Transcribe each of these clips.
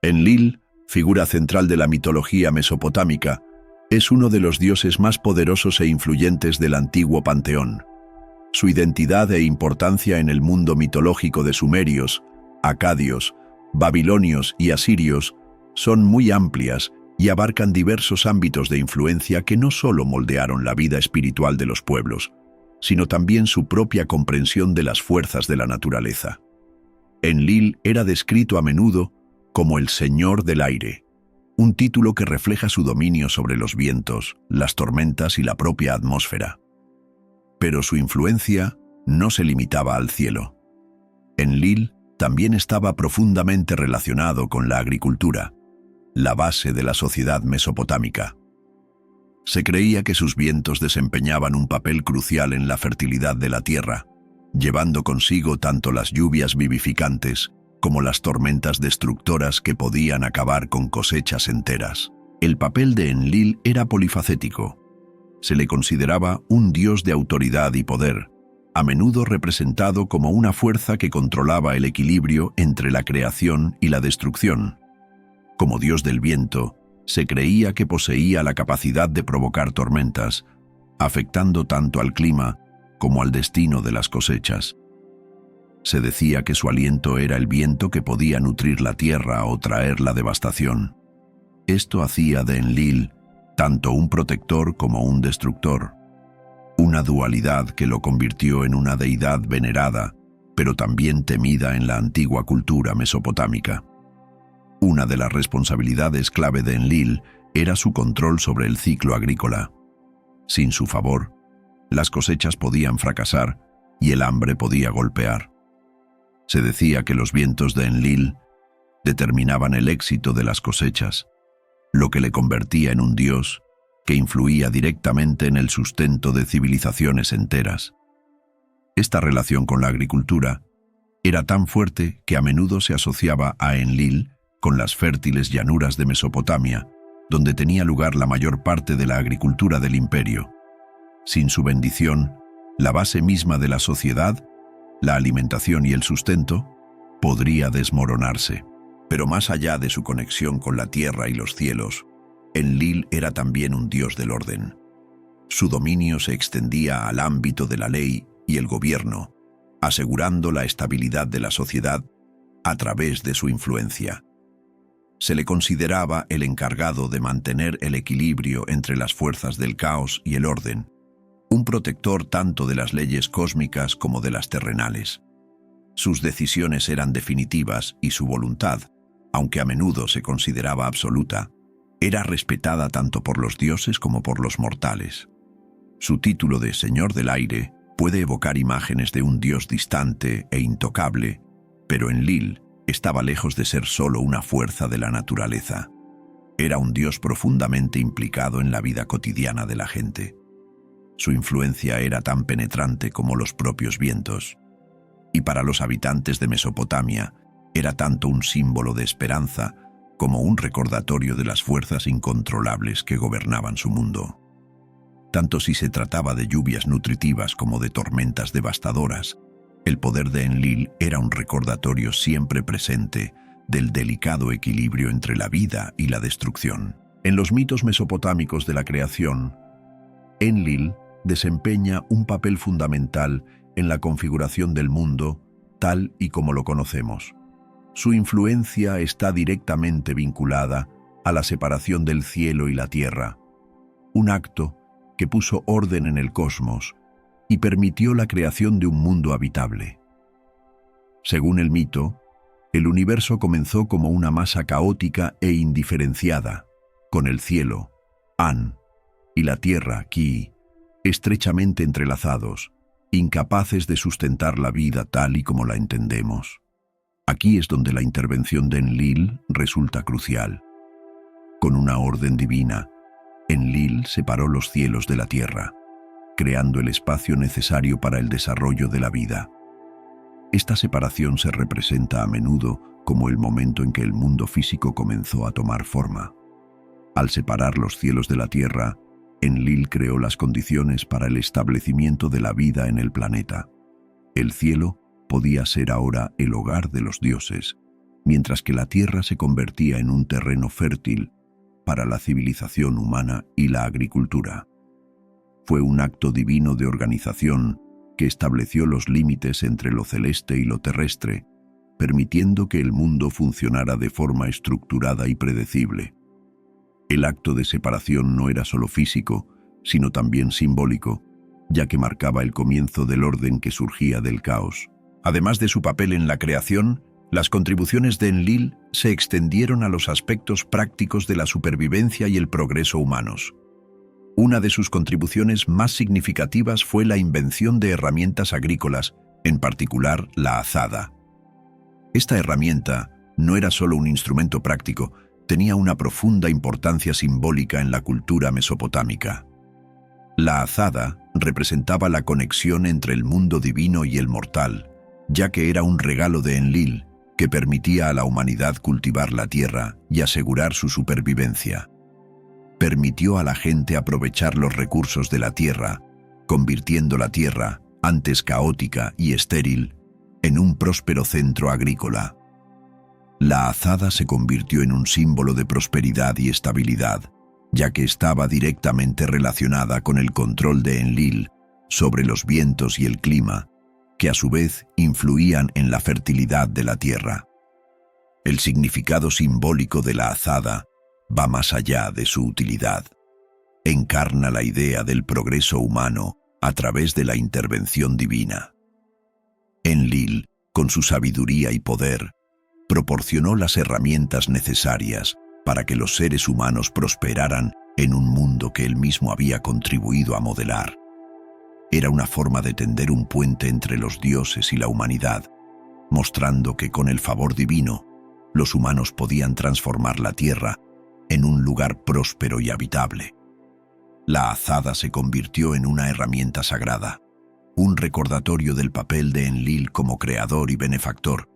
Enlil, figura central de la mitología mesopotámica, es uno de los dioses más poderosos e influyentes del antiguo panteón. Su identidad e importancia en el mundo mitológico de sumerios, acadios, babilonios y asirios son muy amplias y abarcan diversos ámbitos de influencia que no solo moldearon la vida espiritual de los pueblos, sino también su propia comprensión de las fuerzas de la naturaleza. Enlil era descrito a menudo como el Señor del Aire, un título que refleja su dominio sobre los vientos, las tormentas y la propia atmósfera. Pero su influencia no se limitaba al cielo. Enlil también estaba profundamente relacionado con la agricultura, la base de la sociedad mesopotámica. Se creía que sus vientos desempeñaban un papel crucial en la fertilidad de la tierra, llevando consigo tanto las lluvias vivificantes como las tormentas destructoras que podían acabar con cosechas enteras. El papel de Enlil era polifacético. Se le consideraba un dios de autoridad y poder, a menudo representado como una fuerza que controlaba el equilibrio entre la creación y la destrucción. Como dios del viento, se creía que poseía la capacidad de provocar tormentas, afectando tanto al clima como al destino de las cosechas. Se decía que su aliento era el viento que podía nutrir la tierra o traer la devastación. Esto hacía de Enlil tanto un protector como un destructor, una dualidad que lo convirtió en una deidad venerada, pero también temida en la antigua cultura mesopotámica. Una de las responsabilidades clave de Enlil era su control sobre el ciclo agrícola. Sin su favor, las cosechas podían fracasar y el hambre podía golpear. Se decía que los vientos de Enlil determinaban el éxito de las cosechas, lo que le convertía en un dios que influía directamente en el sustento de civilizaciones enteras. Esta relación con la agricultura era tan fuerte que a menudo se asociaba a Enlil con las fértiles llanuras de Mesopotamia, donde tenía lugar la mayor parte de la agricultura del imperio. Sin su bendición, la base misma de la sociedad, la alimentación y el sustento, podría desmoronarse. Pero más allá de su conexión con la tierra y los cielos, Enlil era también un dios del orden. Su dominio se extendía al ámbito de la ley y el gobierno, asegurando la estabilidad de la sociedad a través de su influencia. Se le consideraba el encargado de mantener el equilibrio entre las fuerzas del caos y el orden, un protector tanto de las leyes cósmicas como de las terrenales. Sus decisiones eran definitivas y su voluntad, aunque a menudo se consideraba absoluta, era respetada tanto por los dioses como por los mortales. Su título de Señor del Aire puede evocar imágenes de un dios distante e intocable, pero Enlil estaba lejos de ser solo una fuerza de la naturaleza. Era un dios profundamente implicado en la vida cotidiana de la gente. Su influencia era tan penetrante como los propios vientos, y para los habitantes de Mesopotamia era tanto un símbolo de esperanza como un recordatorio de las fuerzas incontrolables que gobernaban su mundo. Tanto si se trataba de lluvias nutritivas como de tormentas devastadoras, el poder de Enlil era un recordatorio siempre presente del delicado equilibrio entre la vida y la destrucción. En los mitos mesopotámicos de la creación, Enlil desempeña un papel fundamental en la configuración del mundo tal y como lo conocemos. Su influencia está directamente vinculada a la separación del cielo y la tierra, un acto que puso orden en el cosmos y permitió la creación de un mundo habitable. Según el mito, el universo comenzó como una masa caótica e indiferenciada, con el cielo, An, y la tierra, Ki, estrechamente entrelazados, incapaces de sustentar la vida tal y como la entendemos. Aquí es donde la intervención de Enlil resulta crucial. Con una orden divina, Enlil separó los cielos de la tierra, creando el espacio necesario para el desarrollo de la vida. Esta separación se representa a menudo como el momento en que el mundo físico comenzó a tomar forma. Al separar los cielos de la tierra, Enlil creó las condiciones para el establecimiento de la vida en el planeta. El cielo podía ser ahora el hogar de los dioses, mientras que la tierra se convertía en un terreno fértil para la civilización humana y la agricultura. Fue un acto divino de organización que estableció los límites entre lo celeste y lo terrestre, permitiendo que el mundo funcionara de forma estructurada y predecible. El acto de separación no era solo físico, sino también simbólico, ya que marcaba el comienzo del orden que surgía del caos. Además de su papel en la creación, las contribuciones de Enlil se extendieron a los aspectos prácticos de la supervivencia y el progreso humanos. Una de sus contribuciones más significativas fue la invención de herramientas agrícolas, en particular la azada. Esta herramienta no era solo un instrumento práctico, tenía una profunda importancia simbólica en la cultura mesopotámica. La azada representaba la conexión entre el mundo divino y el mortal, ya que era un regalo de Enlil que permitía a la humanidad cultivar la tierra y asegurar su supervivencia. Permitió a la gente aprovechar los recursos de la tierra, convirtiendo la tierra, antes caótica y estéril, en un próspero centro agrícola. La azada se convirtió en un símbolo de prosperidad y estabilidad, ya que estaba directamente relacionada con el control de Enlil sobre los vientos y el clima, que a su vez influían en la fertilidad de la tierra. El significado simbólico de la azada va más allá de su utilidad. Encarna la idea del progreso humano a través de la intervención divina. Enlil, con su sabiduría y poder, proporcionó las herramientas necesarias para que los seres humanos prosperaran en un mundo que él mismo había contribuido a modelar. Era una forma de tender un puente entre los dioses y la humanidad, mostrando que con el favor divino, los humanos podían transformar la tierra en un lugar próspero y habitable. La azada se convirtió en una herramienta sagrada, un recordatorio del papel de Enlil como creador y benefactor,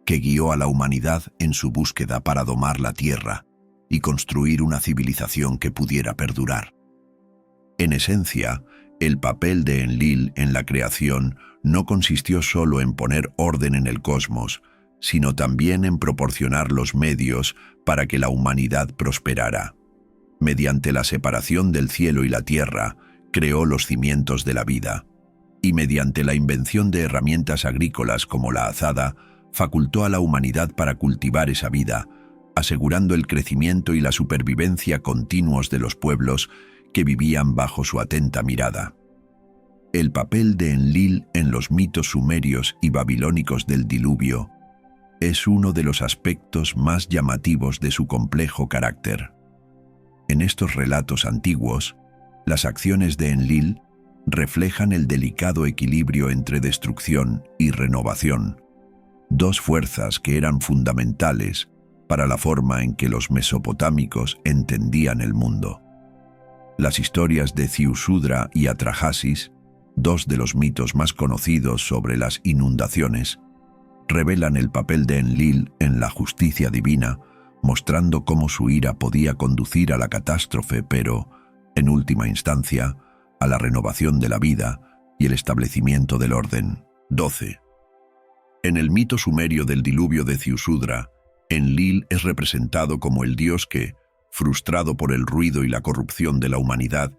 que guió a la humanidad en su búsqueda para domar la tierra y construir una civilización que pudiera perdurar. En esencia, el papel de Enlil en la creación no consistió solo en poner orden en el cosmos, sino también en proporcionar los medios para que la humanidad prosperara. Mediante la separación del cielo y la tierra, creó los cimientos de la vida, y mediante la invención de herramientas agrícolas como la azada, facultó a la humanidad para cultivar esa vida, asegurando el crecimiento y la supervivencia continuos de los pueblos que vivían bajo su atenta mirada. El papel de Enlil en los mitos sumerios y babilónicos del diluvio es uno de los aspectos más llamativos de su complejo carácter. En estos relatos antiguos, las acciones de Enlil reflejan el delicado equilibrio entre destrucción y renovación, dos fuerzas que eran fundamentales para la forma en que los mesopotámicos entendían el mundo. Las historias de Ziusudra y Atrahasis, dos de los mitos más conocidos sobre las inundaciones, revelan el papel de Enlil en la justicia divina, mostrando cómo su ira podía conducir a la catástrofe, pero, en última instancia, a la renovación de la vida y el establecimiento del orden. 12. En el mito sumerio del diluvio de Ziusudra, Enlil es representado como el dios que, frustrado por el ruido y la corrupción de la humanidad,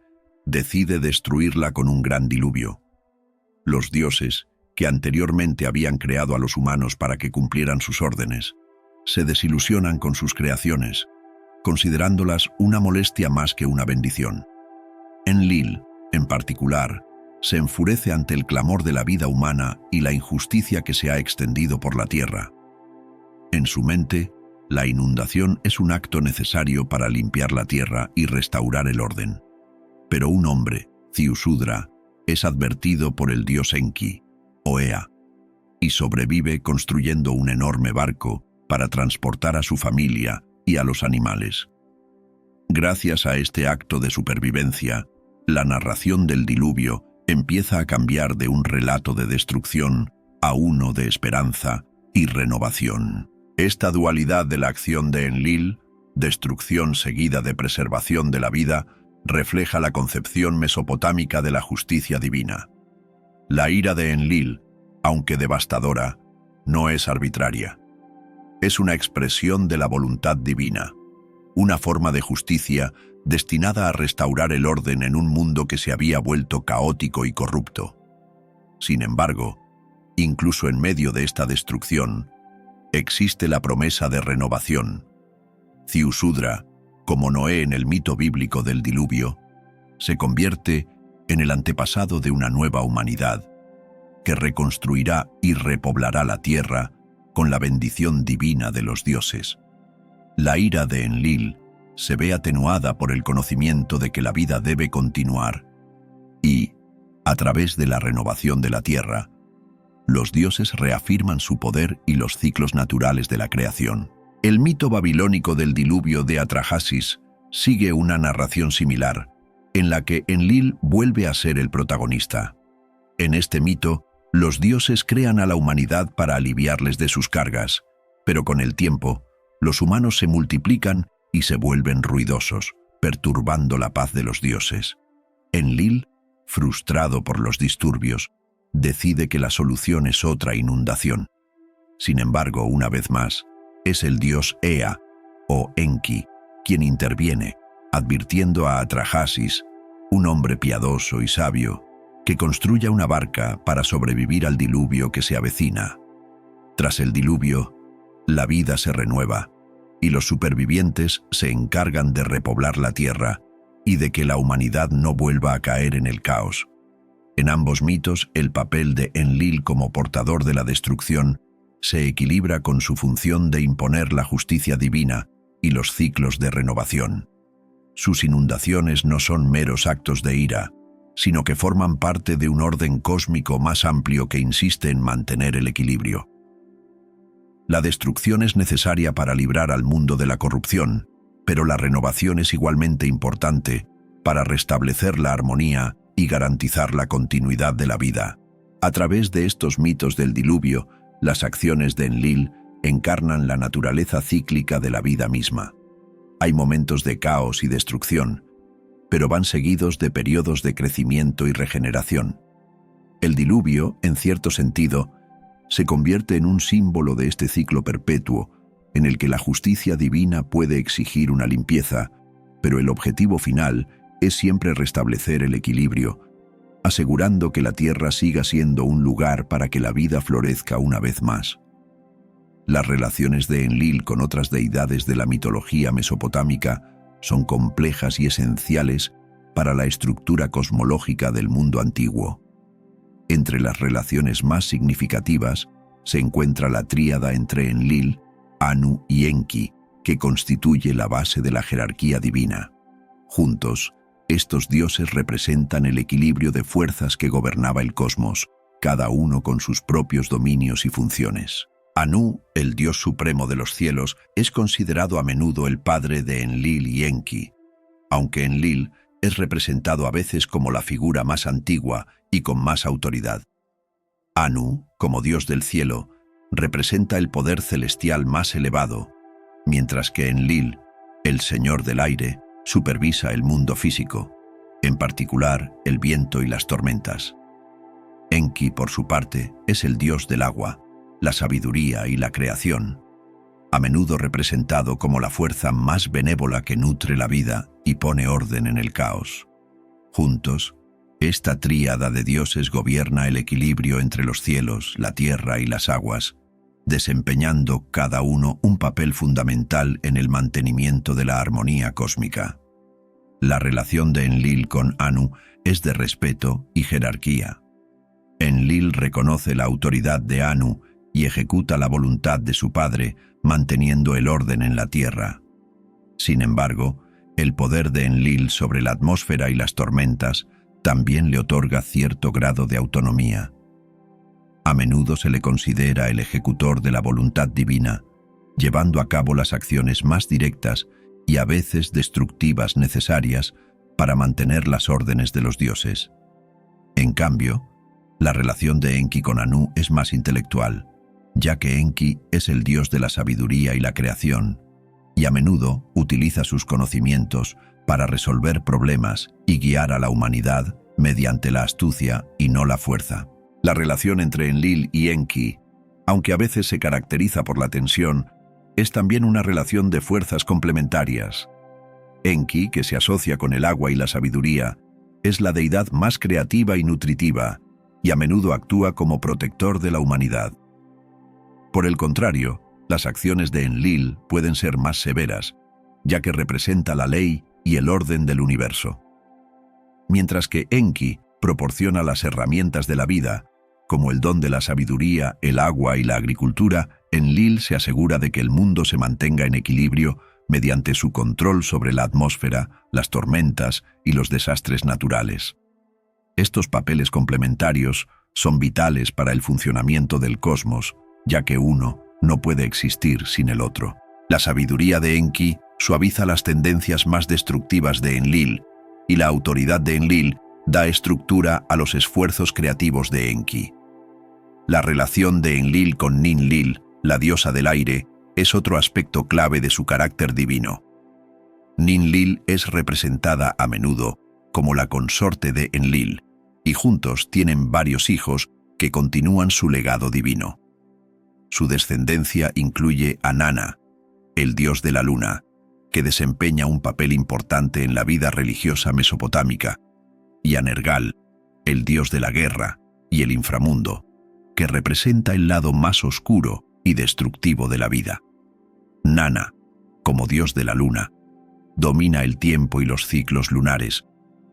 decide destruirla con un gran diluvio. Los dioses, que anteriormente habían creado a los humanos para que cumplieran sus órdenes, se desilusionan con sus creaciones, considerándolas una molestia más que una bendición. Enlil, en particular, se enfurece ante el clamor de la vida humana y la injusticia que se ha extendido por la tierra. En su mente, la inundación es un acto necesario para limpiar la tierra y restaurar el orden. Pero un hombre, Ziusudra, es advertido por el dios Enki, o Ea, y sobrevive construyendo un enorme barco para transportar a su familia y a los animales. Gracias a este acto de supervivencia, la narración del diluvio empieza a cambiar de un relato de destrucción a uno de esperanza y renovación. Esta dualidad de la acción de Enlil, destrucción seguida de preservación de la vida, refleja la concepción mesopotámica de la justicia divina. La ira de Enlil, aunque devastadora, no es arbitraria. es una expresión de la voluntad divina, una forma de justicia destinada a restaurar el orden en un mundo que se había vuelto caótico y corrupto. Sin embargo, incluso en medio de esta destrucción, existe la promesa de renovación. Ziusudra, como Noé en el mito bíblico del diluvio, se convierte en el antepasado de una nueva humanidad que reconstruirá y repoblará la tierra con la bendición divina de los dioses. La ira de Enlil se ve atenuada por el conocimiento de que la vida debe continuar y, a través de la renovación de la tierra, los dioses reafirman su poder y los ciclos naturales de la creación. El mito babilónico del diluvio de Atrahasis sigue una narración similar, en la que Enlil vuelve a ser el protagonista. En este mito, los dioses crean a la humanidad para aliviarles de sus cargas, pero con el tiempo, los humanos se multiplican y se vuelven ruidosos, perturbando la paz de los dioses. Enlil, frustrado por los disturbios, decide que la solución es otra inundación. Sin embargo, una vez más, es el dios Ea, o Enki, quien interviene, advirtiendo a Atrahasis, un hombre piadoso y sabio, que construya una barca para sobrevivir al diluvio que se avecina. Tras el diluvio, la vida se renueva, y los supervivientes se encargan de repoblar la tierra y de que la humanidad no vuelva a caer en el caos. En ambos mitos, el papel de Enlil como portador de la destrucción se equilibra con su función de imponer la justicia divina y los ciclos de renovación. Sus inundaciones no son meros actos de ira, sino que forman parte de un orden cósmico más amplio que insiste en mantener el equilibrio. La destrucción es necesaria para librar al mundo de la corrupción, pero la renovación es igualmente importante para restablecer la armonía y garantizar la continuidad de la vida. A través de estos mitos del diluvio, las acciones de Enlil encarnan la naturaleza cíclica de la vida misma. Hay momentos de caos y destrucción, pero van seguidos de periodos de crecimiento y regeneración. El diluvio, en cierto sentido, se convierte en un símbolo de este ciclo perpetuo, en el que la justicia divina puede exigir una limpieza, pero el objetivo final es siempre restablecer el equilibrio, asegurando que la tierra siga siendo un lugar para que la vida florezca una vez más. Las relaciones de Enlil con otras deidades de la mitología mesopotámica son complejas y esenciales para la estructura cosmológica del mundo antiguo. Entre las relaciones más significativas se encuentra la tríada entre Enlil, Anu y Enki, que constituye la base de la jerarquía divina. Juntos, estos dioses representan el equilibrio de fuerzas que gobernaba el cosmos, cada uno con sus propios dominios y funciones. Anu, el dios supremo de los cielos, es considerado a menudo el padre de Enlil y Enki, aunque Enlil es representado a veces como la figura más antigua y con más autoridad. Anu, como dios del cielo, representa el poder celestial más elevado, mientras que Enlil, el señor del aire, supervisa el mundo físico, en particular el viento y las tormentas. Enki, por su parte, es el dios del agua, la sabiduría y la creación, a menudo representado como la fuerza más benévola que nutre la vida y pone orden en el caos. Juntos, esta tríada de dioses gobierna el equilibrio entre los cielos, la tierra y las aguas, desempeñando cada uno un papel fundamental en el mantenimiento de la armonía cósmica. La relación de Enlil con Anu es de respeto y jerarquía. Enlil reconoce la autoridad de Anu y ejecuta la voluntad de su padre, manteniendo el orden en la tierra. Sin embargo, el poder de Enlil sobre la atmósfera y las tormentas también le otorga cierto grado de autonomía. A menudo se le considera el ejecutor de la voluntad divina, llevando a cabo las acciones más directas y a veces destructivas necesarias para mantener las órdenes de los dioses. En cambio, la relación de Enki con Anu es más intelectual, ya que Enki es el dios de la sabiduría y la creación, y a menudo utiliza sus conocimientos para resolver problemas y guiar a la humanidad mediante la astucia y no la fuerza. La relación entre Enlil y Enki, aunque a veces se caracteriza por la tensión, es también una relación de fuerzas complementarias. Enki, que se asocia con el agua y la sabiduría, es la deidad más creativa y nutritiva, y a menudo actúa como protector de la humanidad. Por el contrario, las acciones de Enlil pueden ser más severas, ya que representa la ley y el orden del universo. Mientras que Enki proporciona las herramientas de la vida, como el don de la sabiduría, el agua y la agricultura, Enlil se asegura de que el mundo se mantenga en equilibrio mediante su control sobre la atmósfera, las tormentas y los desastres naturales. Estos papeles complementarios son vitales para el funcionamiento del cosmos, ya que uno no puede existir sin el otro. La sabiduría de Enki suaviza las tendencias más destructivas de Enlil, y la autoridad de Enlil da estructura a los esfuerzos creativos de Enki. La relación de Enlil con Ninlil, la diosa del aire, es otro aspecto clave de su carácter divino. Ninlil es representada a menudo como la consorte de Enlil, y juntos tienen varios hijos que continúan su legado divino. Su descendencia incluye a Nana, el dios de la luna, que desempeña un papel importante en la vida religiosa mesopotámica, y a Nergal, el dios de la guerra y el inframundo, que representa el lado más oscuro y destructivo de la vida. Nana, como dios de la luna, domina el tiempo y los ciclos lunares,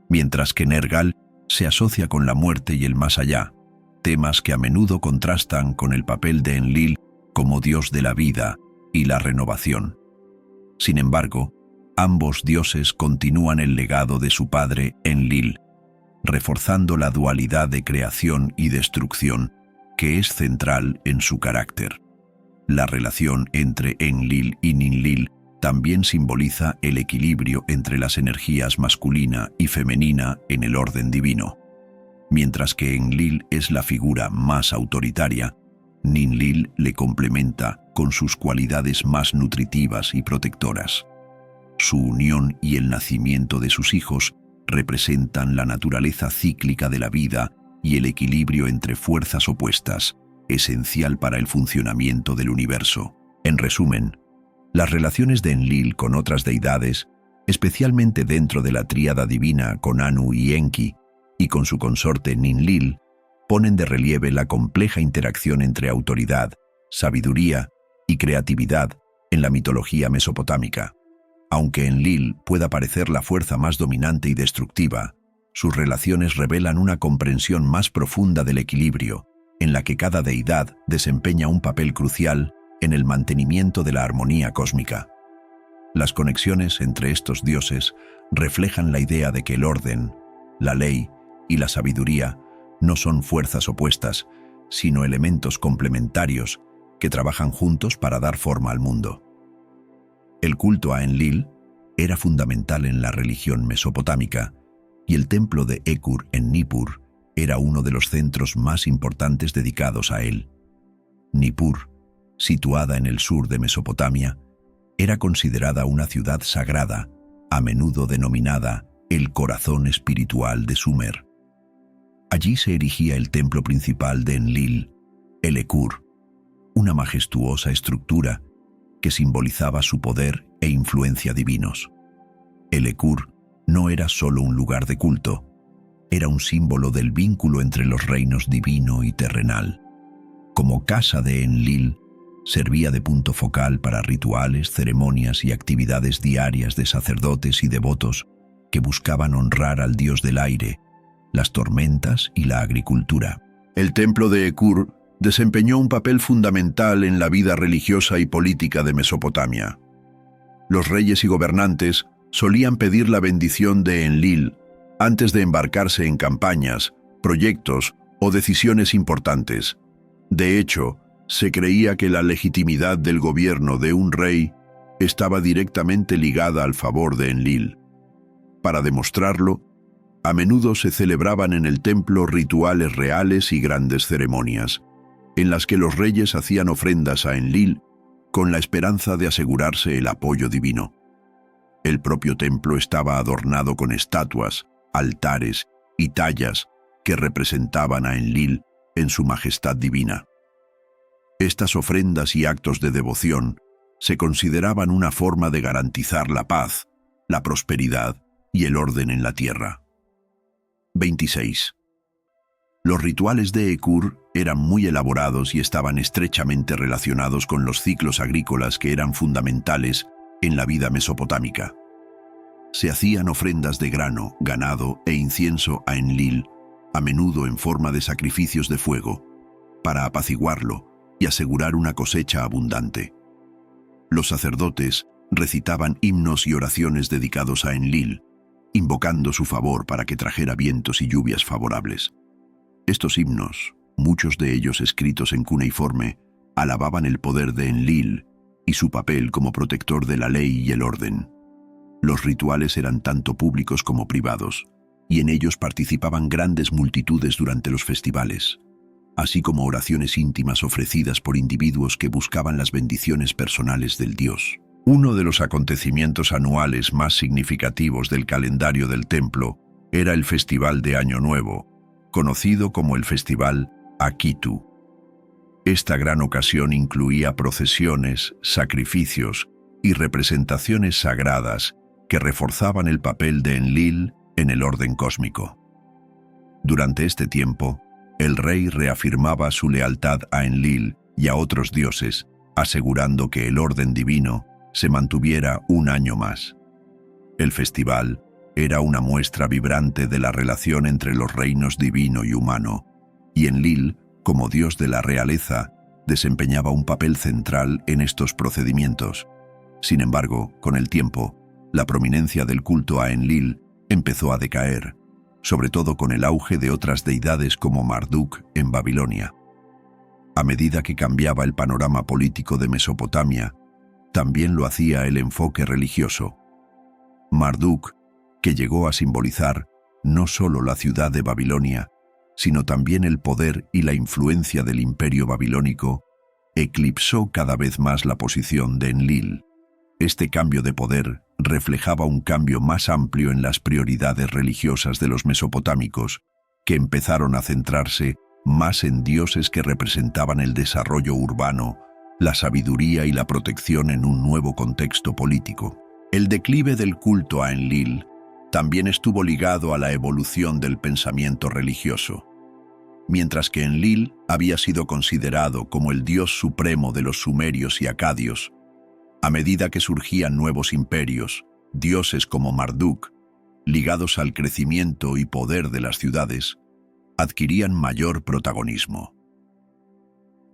mientras que Nergal se asocia con la muerte y el más allá, temas que a menudo contrastan con el papel de Enlil como dios de la vida y la renovación. Sin embargo, ambos dioses continúan el legado de su padre Enlil, reforzando la dualidad de creación y destrucción que es central en su carácter. La relación entre Enlil y Ninlil también simboliza el equilibrio entre las energías masculina y femenina en el orden divino. Mientras que Enlil es la figura más autoritaria, Ninlil le complementa con sus cualidades más nutritivas y protectoras. Su unión y el nacimiento de sus hijos representan la naturaleza cíclica de la vida y el equilibrio entre fuerzas opuestas, esencial para el funcionamiento del universo. En resumen, las relaciones de Enlil con otras deidades, especialmente dentro de la tríada divina con Anu y Enki, y con su consorte Ninlil, ponen de relieve la compleja interacción entre autoridad, sabiduría y creatividad en la mitología mesopotámica. Aunque Enlil pueda parecer la fuerza más dominante y destructiva, sus relaciones revelan una comprensión más profunda del equilibrio, en la que cada deidad desempeña un papel crucial en el mantenimiento de la armonía cósmica. Las conexiones entre estos dioses reflejan la idea de que el orden, la ley y la sabiduría no son fuerzas opuestas, sino elementos complementarios que trabajan juntos para dar forma al mundo. El culto a Enlil era fundamental en la religión mesopotámica, y el templo de Ekur en Nippur era uno de los centros más importantes dedicados a él. Nippur, situada en el sur de Mesopotamia, era considerada una ciudad sagrada, a menudo denominada el corazón espiritual de Sumer. Allí se erigía el templo principal de Enlil, el Ekur, una majestuosa estructura que simbolizaba su poder e influencia divinos. El Ekur no era solo un lugar de culto, era un símbolo del vínculo entre los reinos divino y terrenal. Como casa de Enlil, servía de punto focal para rituales, ceremonias y actividades diarias de sacerdotes y devotos que buscaban honrar al dios del aire, las tormentas y la agricultura. El templo de Ekur desempeñó un papel fundamental en la vida religiosa y política de Mesopotamia. Los reyes y gobernantes solían pedir la bendición de Enlil antes de embarcarse en campañas, proyectos o decisiones importantes. De hecho, se creía que la legitimidad del gobierno de un rey estaba directamente ligada al favor de Enlil. Para demostrarlo, a menudo se celebraban en el templo rituales reales y grandes ceremonias, en las que los reyes hacían ofrendas a Enlil con la esperanza de asegurarse el apoyo divino. El propio templo estaba adornado con estatuas, altares y tallas que representaban a Enlil en su majestad divina. Estas ofrendas y actos de devoción se consideraban una forma de garantizar la paz, la prosperidad y el orden en la tierra. 26. Los rituales de Ekur eran muy elaborados y estaban estrechamente relacionados con los ciclos agrícolas que eran fundamentales en la vida mesopotámica. Se hacían ofrendas de grano, ganado e incienso a Enlil, a menudo en forma de sacrificios de fuego, para apaciguarlo y asegurar una cosecha abundante. Los sacerdotes recitaban himnos y oraciones dedicados a Enlil, invocando su favor para que trajera vientos y lluvias favorables. Estos himnos, muchos de ellos escritos en cuneiforme, alababan el poder de Enlil y su papel como protector de la ley y el orden. Los rituales eran tanto públicos como privados, y en ellos participaban grandes multitudes durante los festivales, así como oraciones íntimas ofrecidas por individuos que buscaban las bendiciones personales del dios. Uno de los acontecimientos anuales más significativos del calendario del templo era el Festival de Año Nuevo, conocido como el Festival Akitu. Esta gran ocasión incluía procesiones, sacrificios y representaciones sagradas que reforzaban el papel de Enlil en el orden cósmico. Durante este tiempo, el rey reafirmaba su lealtad a Enlil y a otros dioses, asegurando que el orden divino se mantuviera un año más. El festival era una muestra vibrante de la relación entre los reinos divino y humano, y Enlil, como dios de la realeza, desempeñaba un papel central en estos procedimientos. Sin embargo, con el tiempo, la prominencia del culto a Enlil empezó a decaer, sobre todo con el auge de otras deidades como Marduk en Babilonia. A medida que cambiaba el panorama político de Mesopotamia, también lo hacía el enfoque religioso. Marduk, que llegó a simbolizar no solo la ciudad de Babilonia, sino también el poder y la influencia del imperio babilónico, eclipsó cada vez más la posición de Enlil. Este cambio de poder reflejaba un cambio más amplio en las prioridades religiosas de los mesopotámicos, que empezaron a centrarse más en dioses que representaban el desarrollo urbano, la sabiduría y la protección en un nuevo contexto político. El declive del culto a Enlil también estuvo ligado a la evolución del pensamiento religioso. Mientras que Enlil había sido considerado como el dios supremo de los sumerios y acadios, a medida que surgían nuevos imperios, dioses como Marduk, ligados al crecimiento y poder de las ciudades, adquirían mayor protagonismo.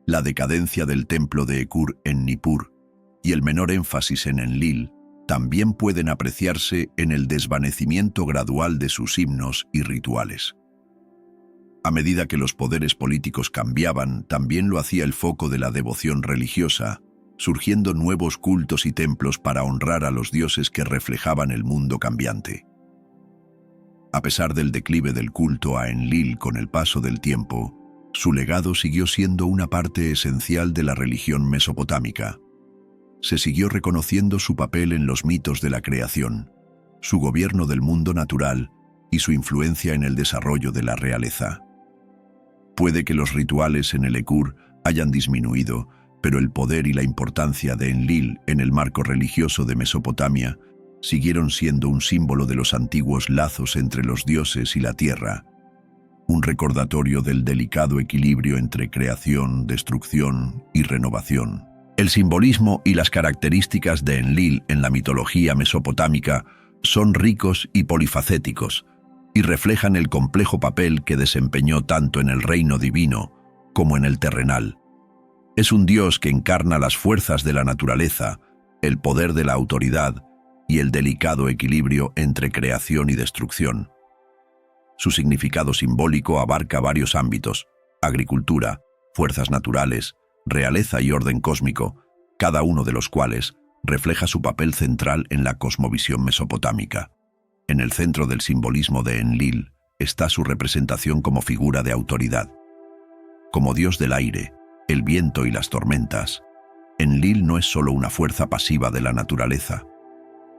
La decadencia del templo de Ekur en Nippur y el menor énfasis en Enlil también pueden apreciarse en el desvanecimiento gradual de sus himnos y rituales. A medida que los poderes políticos cambiaban, también lo hacía el foco de la devoción religiosa, surgiendo nuevos cultos y templos para honrar a los dioses que reflejaban el mundo cambiante. A pesar del declive del culto a Enlil con el paso del tiempo, su legado siguió siendo una parte esencial de la religión mesopotámica. Se siguió reconociendo su papel en los mitos de la creación, su gobierno del mundo natural y su influencia en el desarrollo de la realeza. Puede que los rituales en el Ekur hayan disminuido, pero el poder y la importancia de Enlil en el marco religioso de Mesopotamia siguieron siendo un símbolo de los antiguos lazos entre los dioses y la tierra, un recordatorio del delicado equilibrio entre creación, destrucción y renovación. El simbolismo y las características de Enlil en la mitología mesopotámica son ricos y polifacéticos, y reflejan el complejo papel que desempeñó tanto en el reino divino como en el terrenal. Es un dios que encarna las fuerzas de la naturaleza, el poder de la autoridad y el delicado equilibrio entre creación y destrucción. Su significado simbólico abarca varios ámbitos: agricultura, fuerzas naturales, realeza y orden cósmico, cada uno de los cuales refleja su papel central en la cosmovisión mesopotámica. En el centro del simbolismo de Enlil está su representación como figura de autoridad. Como dios del aire, el viento y las tormentas, Enlil no es solo una fuerza pasiva de la naturaleza,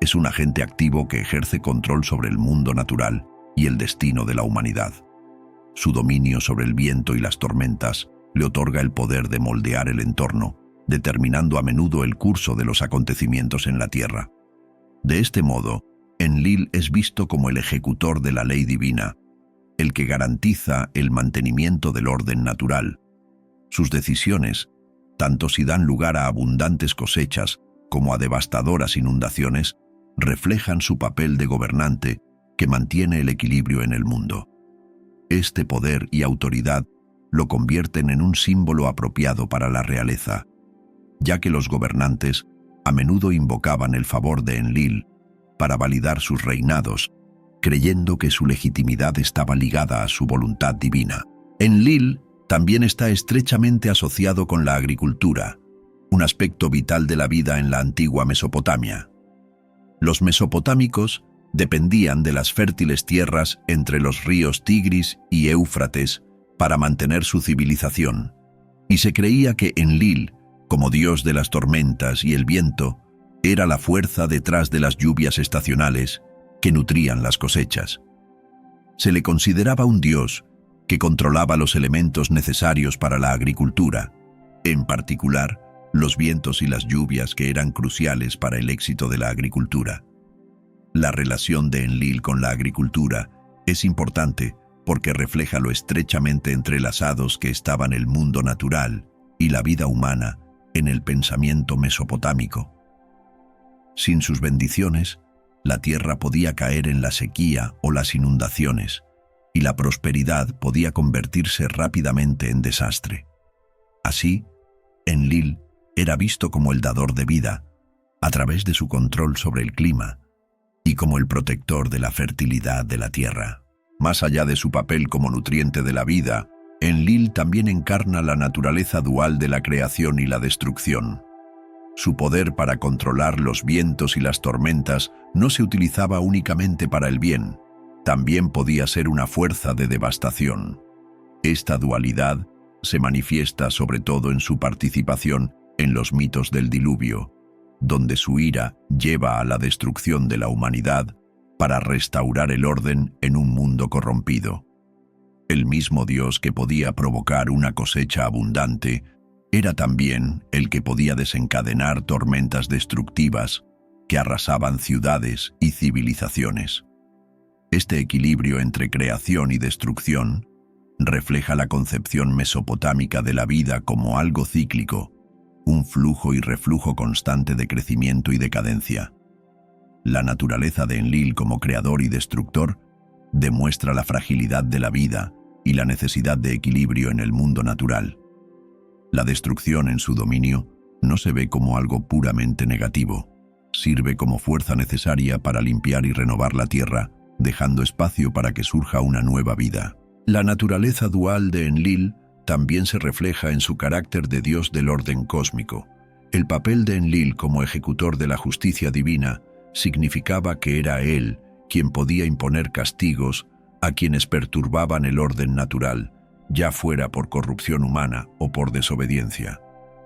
es un agente activo que ejerce control sobre el mundo natural y el destino de la humanidad. Su dominio sobre el viento y las tormentas le otorga el poder de moldear el entorno, determinando a menudo el curso de los acontecimientos en la Tierra. De este modo, Enlil es visto como el ejecutor de la ley divina, el que garantiza el mantenimiento del orden natural. Sus decisiones, tanto si dan lugar a abundantes cosechas como a devastadoras inundaciones, reflejan su papel de gobernante que mantiene el equilibrio en el mundo. Este poder y autoridad lo convierten en un símbolo apropiado para la realeza, ya que los gobernantes a menudo invocaban el favor de Enlil para validar sus reinados, creyendo que su legitimidad estaba ligada a su voluntad divina. Enlil también está estrechamente asociado con la agricultura, un aspecto vital de la vida en la antigua Mesopotamia. Los mesopotámicos dependían de las fértiles tierras entre los ríos Tigris y Éufrates para mantener su civilización, y se creía que Enlil, como dios de las tormentas y el viento, era la fuerza detrás de las lluvias estacionales que nutrían las cosechas. Se le consideraba un dios que controlaba los elementos necesarios para la agricultura, en particular los vientos y las lluvias que eran cruciales para el éxito de la agricultura. La relación de Enlil con la agricultura es importante porque refleja lo estrechamente entrelazados que estaban el mundo natural y la vida humana en el pensamiento mesopotámico. Sin sus bendiciones, la tierra podía caer en la sequía o las inundaciones, y la prosperidad podía convertirse rápidamente en desastre. Así, Enlil era visto como el dador de vida, a través de su control sobre el clima, y como el protector de la fertilidad de la tierra. Más allá de su papel como nutriente de la vida, Enlil también encarna la naturaleza dual de la creación y la destrucción. Su poder para controlar los vientos y las tormentas no se utilizaba únicamente para el bien, también podía ser una fuerza de devastación. Esta dualidad se manifiesta sobre todo en su participación en los mitos del diluvio, donde su ira lleva a la destrucción de la humanidad para restaurar el orden en un mundo corrompido. El mismo Dios que podía provocar una cosecha abundante era también el que podía desencadenar tormentas destructivas que arrasaban ciudades y civilizaciones. Este equilibrio entre creación y destrucción refleja la concepción mesopotámica de la vida como algo cíclico, un flujo y reflujo constante de crecimiento y decadencia. La naturaleza de Enlil como creador y destructor demuestra la fragilidad de la vida y la necesidad de equilibrio en el mundo natural. La destrucción en su dominio no se ve como algo puramente negativo. Sirve como fuerza necesaria para limpiar y renovar la tierra, dejando espacio para que surja una nueva vida. La naturaleza dual de Enlil también se refleja en su carácter de dios del orden cósmico. El papel de Enlil como ejecutor de la justicia divina significaba que era él quien podía imponer castigos a quienes perturbaban el orden natural, ya fuera por corrupción humana o por desobediencia.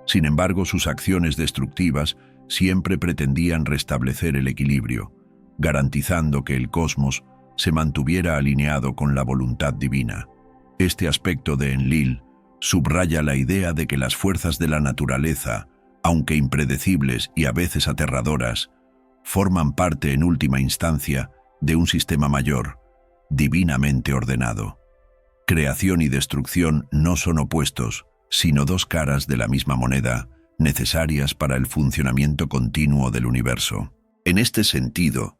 Sin embargo, sus acciones destructivas siempre pretendían restablecer el equilibrio, garantizando que el cosmos se mantuviera alineado con la voluntad divina. Este aspecto de Enlil subraya la idea de que las fuerzas de la naturaleza, aunque impredecibles y a veces aterradoras, forman parte en última instancia de un sistema mayor, divinamente ordenado. Creación y destrucción no son opuestos, sino dos caras de la misma moneda, necesarias para el funcionamiento continuo del universo. En este sentido,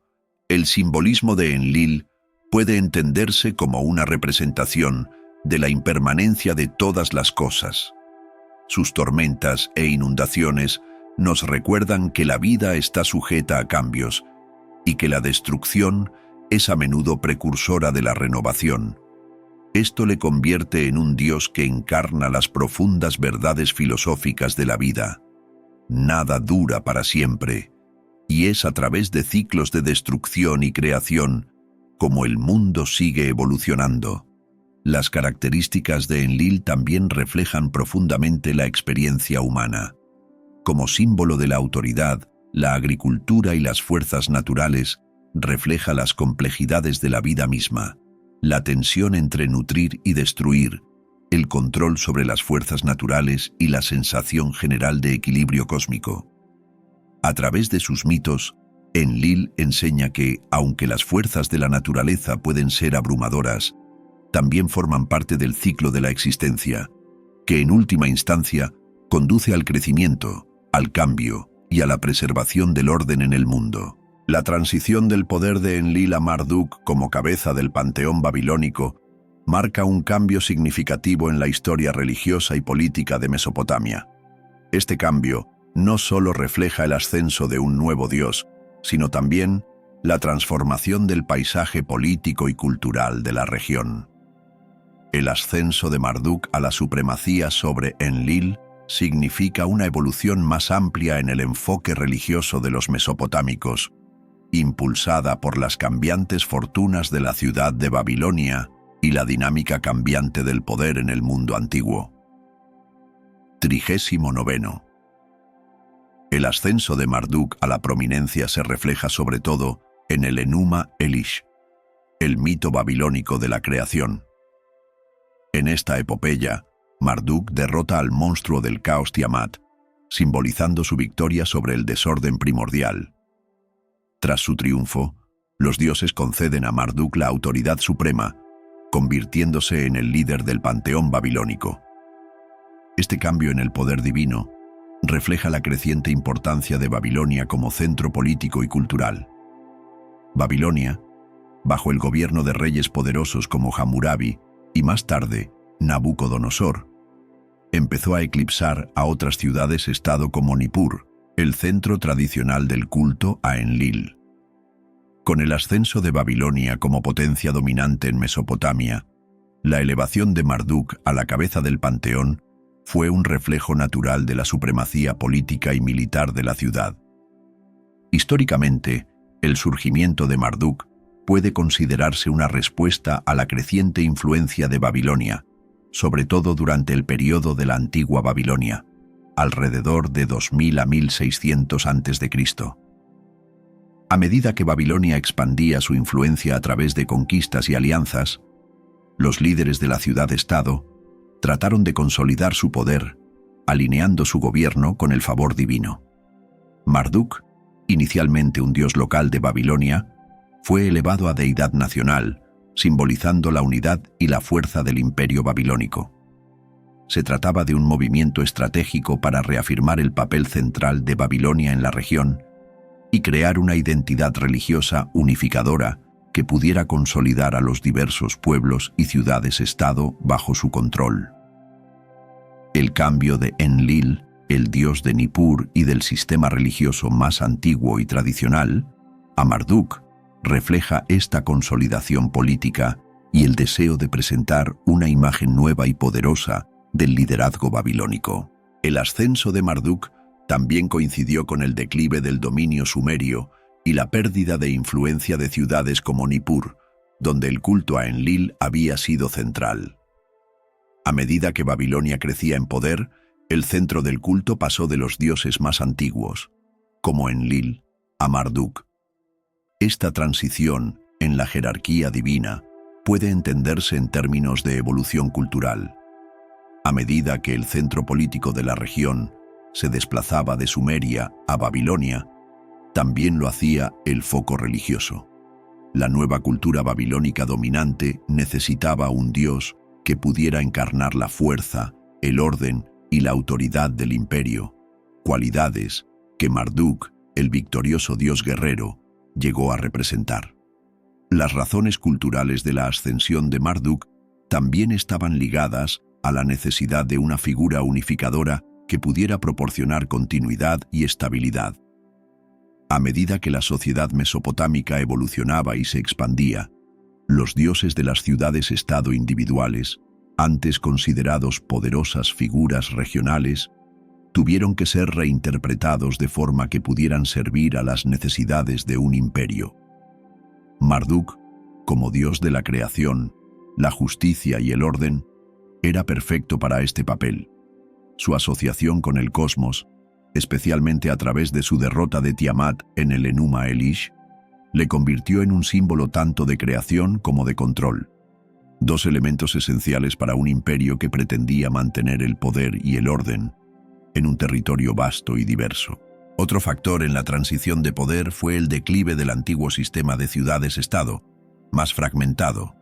el simbolismo de Enlil puede entenderse como una representación de la impermanencia de todas las cosas. Sus tormentas e inundaciones nos recuerdan que la vida está sujeta a cambios y que la destrucción es a menudo precursora de la renovación. Esto le convierte en un Dios que encarna las profundas verdades filosóficas de la vida. Nada dura para siempre, y es a través de ciclos de destrucción y creación como el mundo sigue evolucionando. Las características de Enlil también reflejan profundamente la experiencia humana. Como símbolo de la autoridad, la agricultura y las fuerzas naturales refleja las complejidades de la vida misma, la tensión entre nutrir y destruir, el control sobre las fuerzas naturales y la sensación general de equilibrio cósmico. A través de sus mitos, Enlil enseña que, aunque las fuerzas de la naturaleza pueden ser abrumadoras, también forman parte del ciclo de la existencia, que en última instancia conduce al crecimiento, al cambio y a la preservación del orden en el mundo. La transición del poder de Enlil a Marduk como cabeza del panteón babilónico marca un cambio significativo en la historia religiosa y política de Mesopotamia. Este cambio no solo refleja el ascenso de un nuevo dios, sino también la transformación del paisaje político y cultural de la región. El ascenso de Marduk a la supremacía sobre Enlil significa una evolución más amplia en el enfoque religioso de los mesopotámicos, impulsada por las cambiantes fortunas de la ciudad de Babilonia y la dinámica cambiante del poder en el mundo antiguo. 39. El ascenso de Marduk a la prominencia se refleja sobre todo en el Enuma Elish, el mito babilónico de la creación. En esta epopeya, Marduk derrota al monstruo del caos Tiamat, simbolizando su victoria sobre el desorden primordial. Tras su triunfo, los dioses conceden a Marduk la autoridad suprema, convirtiéndose en el líder del panteón babilónico. Este cambio en el poder divino refleja la creciente importancia de Babilonia como centro político y cultural. Babilonia, bajo el gobierno de reyes poderosos como Hammurabi y más tarde Nabucodonosor, empezó a eclipsar a otras ciudades-estado como Nippur, el centro tradicional del culto a Enlil. Con el ascenso de Babilonia como potencia dominante en Mesopotamia, la elevación de Marduk a la cabeza del panteón fue un reflejo natural de la supremacía política y militar de la ciudad. Históricamente, el surgimiento de Marduk puede considerarse una respuesta a la creciente influencia de Babilonia, sobre todo durante el período de la antigua Babilonia, alrededor de 2000 a 1600 a.C. A medida que Babilonia expandía su influencia a través de conquistas y alianzas, los líderes de la ciudad-estado trataron de consolidar su poder, alineando su gobierno con el favor divino. Marduk, inicialmente un dios local de Babilonia, fue elevado a deidad nacional, simbolizando la unidad y la fuerza del imperio babilónico. Se trataba de un movimiento estratégico para reafirmar el papel central de Babilonia en la región y crear una identidad religiosa unificadora que pudiera consolidar a los diversos pueblos y ciudades-estado bajo su control. El cambio de Enlil, el dios de Nippur y del sistema religioso más antiguo y tradicional, a Marduk, refleja esta consolidación política y el deseo de presentar una imagen nueva y poderosa del liderazgo babilónico. El ascenso de Marduk también coincidió con el declive del dominio sumerio y la pérdida de influencia de ciudades como Nippur, donde el culto a Enlil había sido central. A medida que Babilonia crecía en poder, el centro del culto pasó de los dioses más antiguos, como Enlil, a Marduk. Esta transición en la jerarquía divina puede entenderse en términos de evolución cultural. A medida que el centro político de la región se desplazaba de Sumeria a Babilonia, también lo hacía el foco religioso. La nueva cultura babilónica dominante necesitaba un dios que pudiera encarnar la fuerza, el orden y la autoridad del imperio, cualidades que Marduk, el victorioso dios guerrero, llegó a representar. Las razones culturales de la ascensión de Marduk también estaban ligadas a la necesidad de una figura unificadora que pudiera proporcionar continuidad y estabilidad. A medida que la sociedad mesopotámica evolucionaba y se expandía, los dioses de las ciudades-estado individuales, antes considerados poderosas figuras regionales, tuvieron que ser reinterpretados de forma que pudieran servir a las necesidades de un imperio. Marduk, como dios de la creación, la justicia y el orden, era perfecto para este papel. Su asociación con el cosmos, especialmente a través de su derrota de Tiamat en el Enuma Elish, le convirtió en un símbolo tanto de creación como de control. dos elementos esenciales para un imperio que pretendía mantener el poder y el orden en un territorio vasto y diverso. Otro factor en la transición de poder fue el declive del antiguo sistema de ciudades-estado, más fragmentado.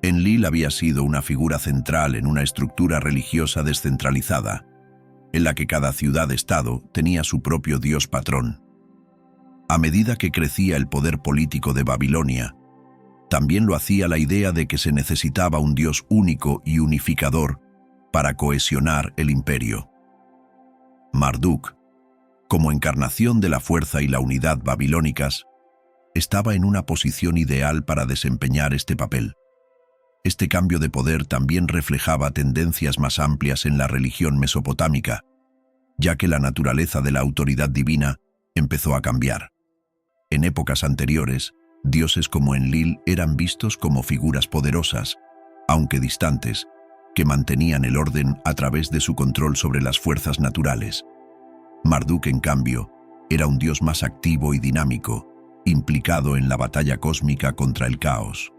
Enlil había sido una figura central en una estructura religiosa descentralizada, en la que cada ciudad-estado tenía su propio dios patrón. A medida que crecía el poder político de Babilonia, también lo hacía la idea de que se necesitaba un dios único y unificador para cohesionar el imperio. Marduk, como encarnación de la fuerza y la unidad babilónicas, estaba en una posición ideal para desempeñar este papel. Este cambio de poder también reflejaba tendencias más amplias en la religión mesopotámica, ya que la naturaleza de la autoridad divina empezó a cambiar. En épocas anteriores, dioses como Enlil eran vistos como figuras poderosas, aunque distantes, que mantenían el orden a través de su control sobre las fuerzas naturales. Marduk, en cambio, era un dios más activo y dinámico, implicado en la batalla cósmica contra el caos.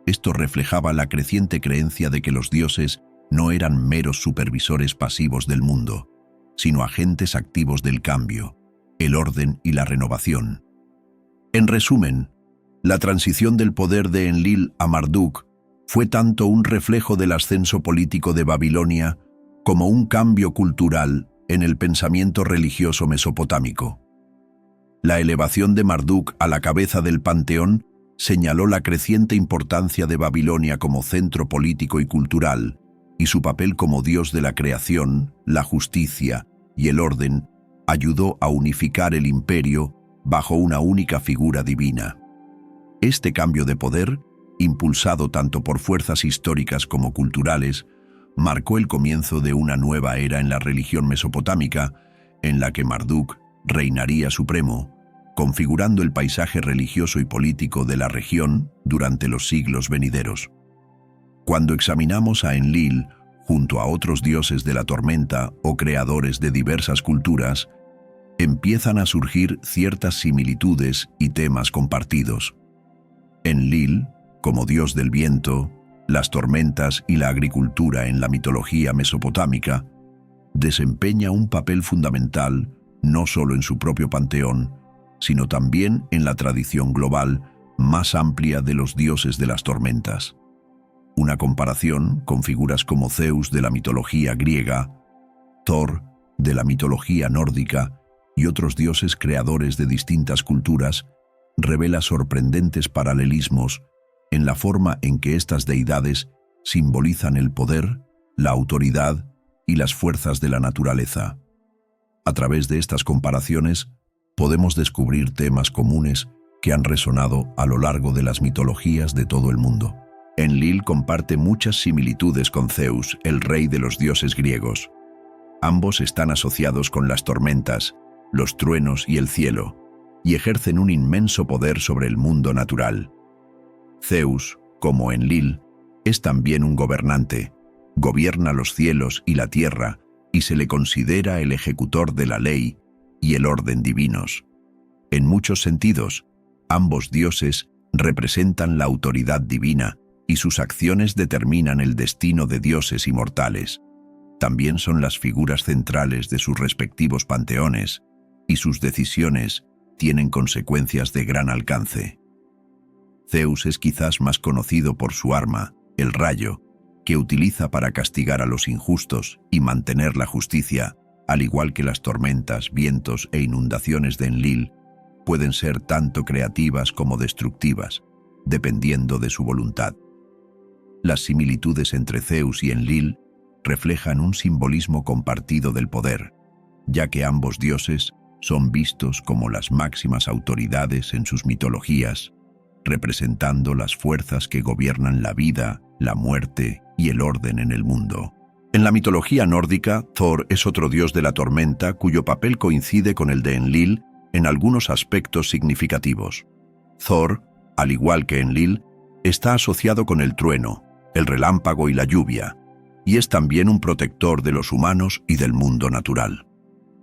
Esto reflejaba la creciente creencia de que los dioses no eran meros supervisores pasivos del mundo, sino agentes activos del cambio, el orden y la renovación. En resumen, la transición del poder de Enlil a Marduk fue tanto un reflejo del ascenso político de Babilonia como un cambio cultural en el pensamiento religioso mesopotámico. La elevación de Marduk a la cabeza del panteón señaló la creciente importancia de Babilonia como centro político y cultural, y su papel como dios de la creación, la justicia y el orden ayudó a unificar el imperio bajo una única figura divina. Este cambio de poder, impulsado tanto por fuerzas históricas como culturales, marcó el comienzo de una nueva era en la religión mesopotámica, en la que Marduk reinaría supremo, configurando el paisaje religioso y político de la región durante los siglos venideros. Cuando examinamos a Enlil junto a otros dioses de la tormenta o creadores de diversas culturas, empiezan a surgir ciertas similitudes y temas compartidos. Enlil, como dios del viento, las tormentas y la agricultura en la mitología mesopotámica, desempeña un papel fundamental no solo en su propio panteón, sino también en la tradición global más amplia de los dioses de las tormentas. Una comparación con figuras como Zeus de la mitología griega, Thor de la mitología nórdica y otros dioses creadores de distintas culturas revela sorprendentes paralelismos en la forma en que estas deidades simbolizan el poder, la autoridad y las fuerzas de la naturaleza. A través de estas comparaciones, podemos descubrir temas comunes que han resonado a lo largo de las mitologías de todo el mundo. Enlil comparte muchas similitudes con Zeus, el rey de los dioses griegos. Ambos están asociados con las tormentas, los truenos y el cielo, y ejercen un inmenso poder sobre el mundo natural. Zeus, como Enlil, es también un gobernante, gobierna los cielos y la tierra, y se le considera el ejecutor de la ley y el orden divinos. En muchos sentidos, ambos dioses representan la autoridad divina y sus acciones determinan el destino de dioses inmortales. También son las figuras centrales de sus respectivos panteones, y sus decisiones tienen consecuencias de gran alcance. Zeus es quizás más conocido por su arma, el rayo, que utiliza para castigar a los injustos y mantener la justicia, al igual que las tormentas, vientos e inundaciones de Enlil, pueden ser tanto creativas como destructivas, dependiendo de su voluntad. Las similitudes entre Zeus y Enlil reflejan un simbolismo compartido del poder, ya que ambos dioses son vistos como las máximas autoridades en sus mitologías, representando las fuerzas que gobiernan la vida, la muerte y el orden en el mundo. En la mitología nórdica, Thor es otro dios de la tormenta cuyo papel coincide con el de Enlil en algunos aspectos significativos. Thor, al igual que Enlil, está asociado con el trueno, el relámpago y la lluvia, y es también un protector de los humanos y del mundo natural.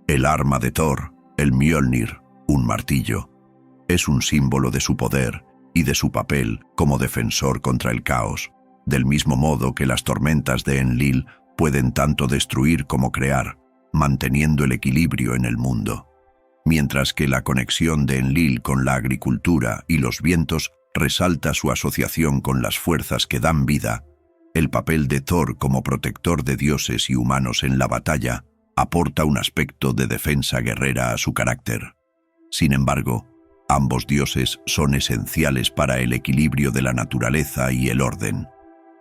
El arma de Thor, el Mjolnir, un martillo, es un símbolo de su poder y de su papel como defensor contra el caos. Del mismo modo que las tormentas de Enlil pueden tanto destruir como crear, manteniendo el equilibrio en el mundo. Mientras que la conexión de Enlil con la agricultura y los vientos resalta su asociación con las fuerzas que dan vida, el papel de Thor como protector de dioses y humanos en la batalla aporta un aspecto de defensa guerrera a su carácter. Sin embargo, ambos dioses son esenciales para el equilibrio de la naturaleza y el orden.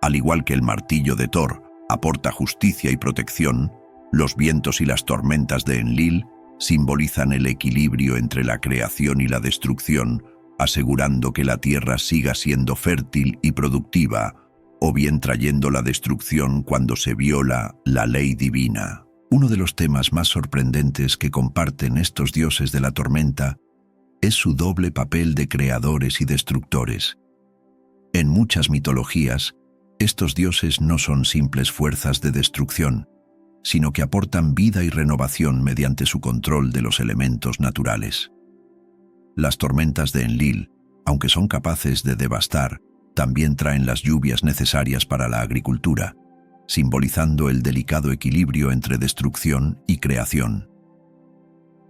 Al igual que el martillo de Thor aporta justicia y protección, los vientos y las tormentas de Enlil simbolizan el equilibrio entre la creación y la destrucción, asegurando que la tierra siga siendo fértil y productiva, o bien trayendo la destrucción cuando se viola la ley divina. Uno de los temas más sorprendentes que comparten estos dioses de la tormenta es su doble papel de creadores y destructores. En muchas mitologías, estos dioses no son simples fuerzas de destrucción, sino que aportan vida y renovación mediante su control de los elementos naturales. Las tormentas de Enlil, aunque son capaces de devastar, también traen las lluvias necesarias para la agricultura, simbolizando el delicado equilibrio entre destrucción y creación.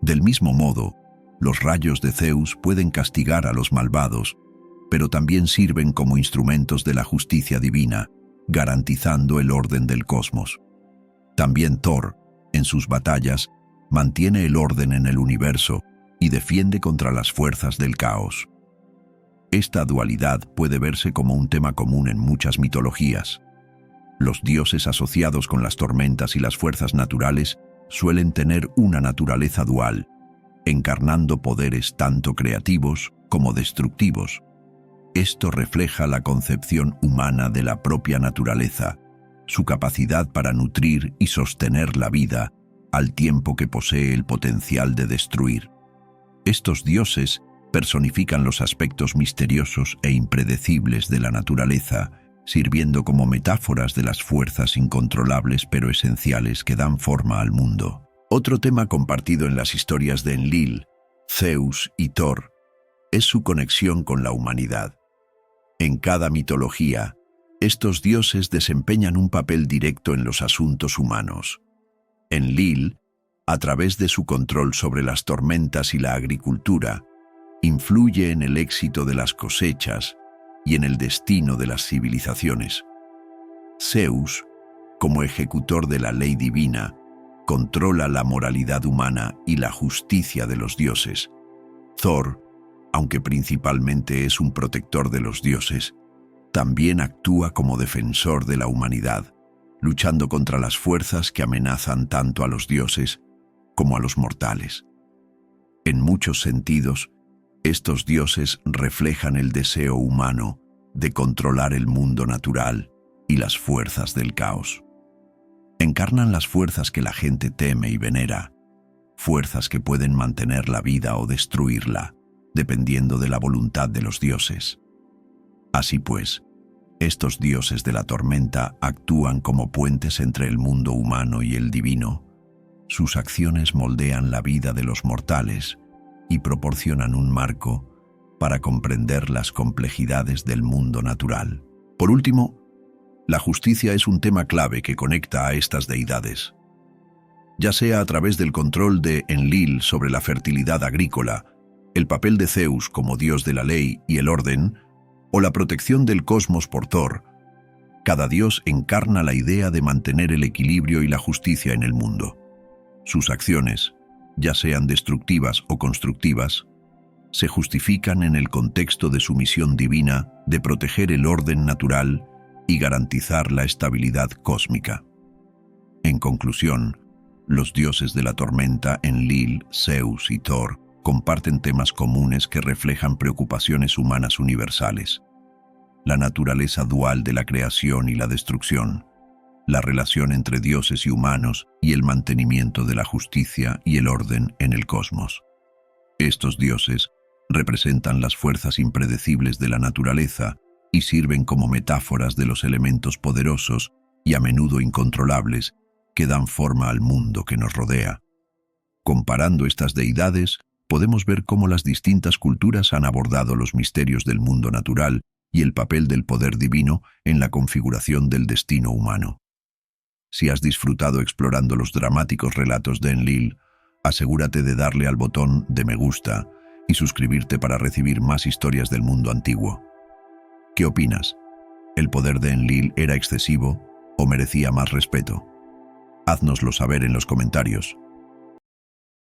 Del mismo modo, los rayos de Zeus pueden castigar a los malvados, pero también sirven como instrumentos de la justicia divina, garantizando el orden del cosmos. También Thor, en sus batallas, mantiene el orden en el universo y defiende contra las fuerzas del caos. Esta dualidad puede verse como un tema común en muchas mitologías. Los dioses asociados con las tormentas y las fuerzas naturales suelen tener una naturaleza dual, encarnando poderes tanto creativos como destructivos. Esto refleja la concepción humana de la propia naturaleza, su capacidad para nutrir y sostener la vida, al tiempo que posee el potencial de destruir. Estos dioses personifican los aspectos misteriosos e impredecibles de la naturaleza, sirviendo como metáforas de las fuerzas incontrolables pero esenciales que dan forma al mundo. Otro tema compartido en las historias de Enlil, Zeus y Thor es su conexión con la humanidad. En cada mitología, estos dioses desempeñan un papel directo en los asuntos humanos. Enlil, a través de su control sobre las tormentas y la agricultura, influye en el éxito de las cosechas y en el destino de las civilizaciones. Zeus, como ejecutor de la ley divina, controla la moralidad humana y la justicia de los dioses. Thor, aunque principalmente es un protector de los dioses, también actúa como defensor de la humanidad, luchando contra las fuerzas que amenazan tanto a los dioses como a los mortales. En muchos sentidos, estos dioses reflejan el deseo humano de controlar el mundo natural y las fuerzas del caos. Encarnan las fuerzas que la gente teme y venera, fuerzas que pueden mantener la vida o destruirla, dependiendo de la voluntad de los dioses. Así pues, estos dioses de la tormenta actúan como puentes entre el mundo humano y el divino. Sus acciones moldean la vida de los mortales y proporcionan un marco para comprender las complejidades del mundo natural. Por último, la justicia es un tema clave que conecta a estas deidades. Ya sea a través del control de Enlil sobre la fertilidad agrícola, el papel de Zeus como dios de la ley y el orden, o la protección del cosmos por Thor, cada dios encarna la idea de mantener el equilibrio y la justicia en el mundo. Sus acciones, ya sean destructivas o constructivas, se justifican en el contexto de su misión divina de proteger el orden natural y garantizar la estabilidad cósmica. En conclusión, los dioses de la tormenta Enlil, Zeus y Thor comparten temas comunes que reflejan preocupaciones humanas universales: la naturaleza dual de la creación y la destrucción, la relación entre dioses y humanos y el mantenimiento de la justicia y el orden en el cosmos. Estos dioses representan las fuerzas impredecibles de la naturaleza y sirven como metáforas de los elementos poderosos y a menudo incontrolables que dan forma al mundo que nos rodea. Comparando estas deidades, podemos ver cómo las distintas culturas han abordado los misterios del mundo natural y el papel del poder divino en la configuración del destino humano. Si has disfrutado explorando los dramáticos relatos de Enlil, asegúrate de darle al botón de me gusta y suscribirte para recibir más historias del mundo antiguo. ¿Qué opinas? ¿El poder de Enlil era excesivo o merecía más respeto? Háznoslo saber en los comentarios.